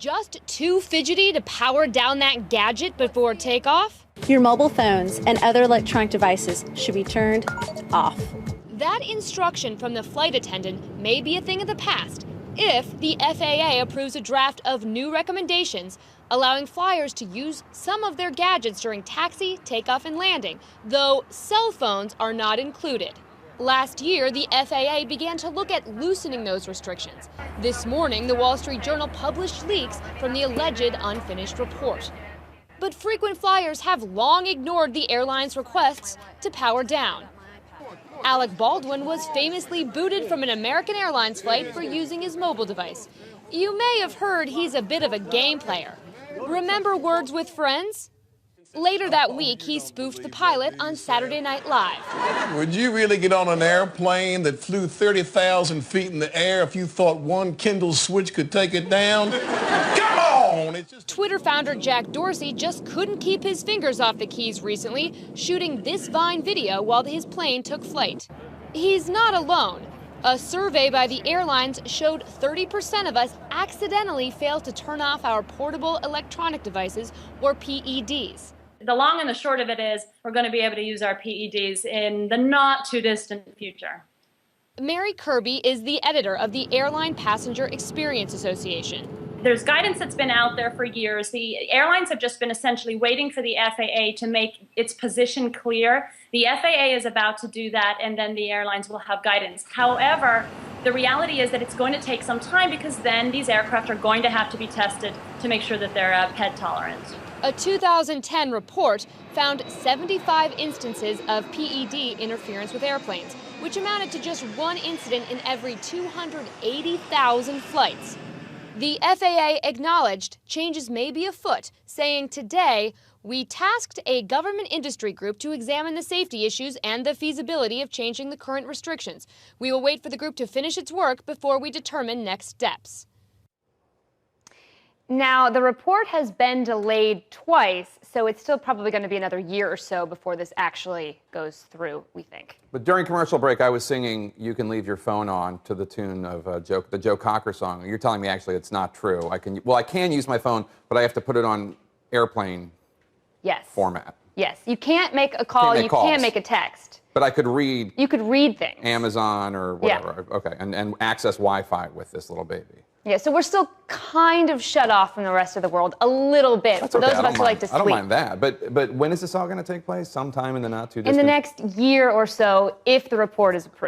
Just too fidgety to power down that gadget before takeoff? Your mobile phones and other electronic devices should be turned off. That instruction from the flight attendant may be a thing of the past if the FAA approves a draft of new recommendations allowing flyers to use some of their gadgets during taxi, takeoff, and landing, though cell phones are not included. Last year, the FAA began to look at loosening those restrictions. This morning, the Wall Street Journal published leaks from the alleged unfinished report. But frequent flyers have long ignored the airline's requests to power down. Alec Baldwin was famously booted from an American Airlines flight for using his mobile device. You may have heard he's a bit of a game player. Remember Words with Friends? Later that week, he spoofed the pilot on Saturday Night Live. Would you really get on an airplane that flew 30,000 feet in the air if you thought one Kindle switch could take it down? Come on! Twitter founder Jack Dorsey just couldn't keep his fingers off the keys recently, shooting this Vine video while his plane took flight. He's not alone. A survey by the airlines showed 30% of us accidentally fail to turn off our portable electronic devices, or PEDs. The long and the short of it is we're going to be able to use our PEDs in the not too distant future. Mary Kirby is the editor of the Airline Passenger Experience Association. There's guidance that's been out there for years. The airlines have just been essentially waiting for the FAA to make its position clear. The FAA is about to do that, and then the airlines will have guidance. However, the reality is that it's going to take some time because then these aircraft are going to have to be tested to make sure that they're PED tolerant. A 2010 report found 75 instances of PED interference with airplanes, which amounted to just one incident in every 280,000 flights. The FAA acknowledged changes may be afoot, saying today, "We tasked a government industry group to examine the safety issues and the feasibility of changing the current restrictions. We will wait for the group to finish its work before we determine next steps." Now, the report has been delayed twice, so it's still probably going to be another year or so before this actually goes through, we think. But during commercial break, I was singing "You Can Leave Your Phone On" to the tune of the Joe Cocker song. You're telling me actually it's not true. I can use my phone, but I have to put it on airplane format. Yes, you can't make a call, you can't make a text. But I could read. You could read things. Amazon or whatever. Yeah. Okay, and access Wi-Fi with this little baby. Yeah, so we're still kind of shut off from the rest of the world a little bit. That's for okay. those of us who like to sleep. I don't mind that. But when is this all going to take place? Sometime in the not too distant? In the next year or so, if the report is approved.